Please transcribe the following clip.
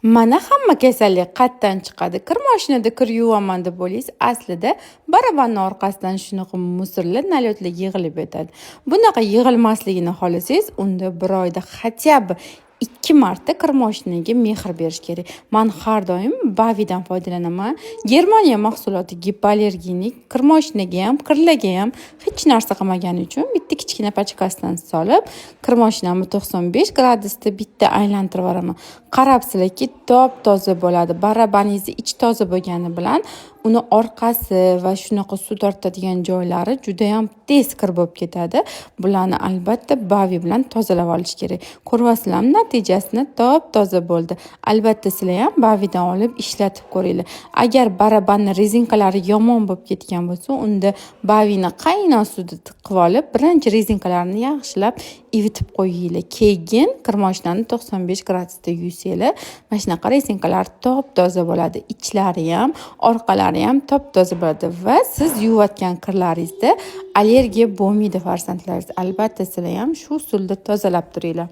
Mana hamma kasallik qayerdan chiqadi? Kir mashinada kir yuvaman deb o'ylaysiz, aslida barabanni orqasidan shunaqa musorlar, nalyotlar yig'ilib yotadi. Bunaqa yig'ilmasligini xohlasangiz, unda bir oyda хотя бы 2 marta kir mashinaga mehr berish kerak. Men har doim Bavidan foydalanaman. Germaniya mahsuloti gipoallergenik, kir mashinaga ham, kirlarga ham hech narsa qilmagani uchun bitta kichkina pachkasidan solib, kir mashinamni 95 gradusda bitta aylantirib yuboraman. Qarabsizlarki, top-toza bo'ladi. Barabaningizni ichi toza bo'lgani bilan uni orqasi va shunaqa suv tortadigan joylari juda ham tez kir bo'lib ketadi. Bularni albatta Bavi bilan tozalab olish kerak. Ko'ryapsizlarmi, natijasini top-toza bo'ldi. Albatta sizlar ham Bavidan olib ishlatib ko'ringlar. Agar barabanni rezinkalari yomon bo'lib ketgan bo'lsa, unda Bavini qaynoq suvda tiqib olib, birinchi rezinkalarini yaxshilab ivitib qo'yinglar. Keyin kir mashinani 95 gradusda yuvsanglar, mana shunaqa rezinkalar top-toza bo'ladi. Ichlari ham, orqalari ham top-toza bo'ladi va siz yuvayotgan kirlaringizda allergiya bo'lmaydi farzandlaringiz. Albatta sizlar ham shu usulda tozalab turinglar.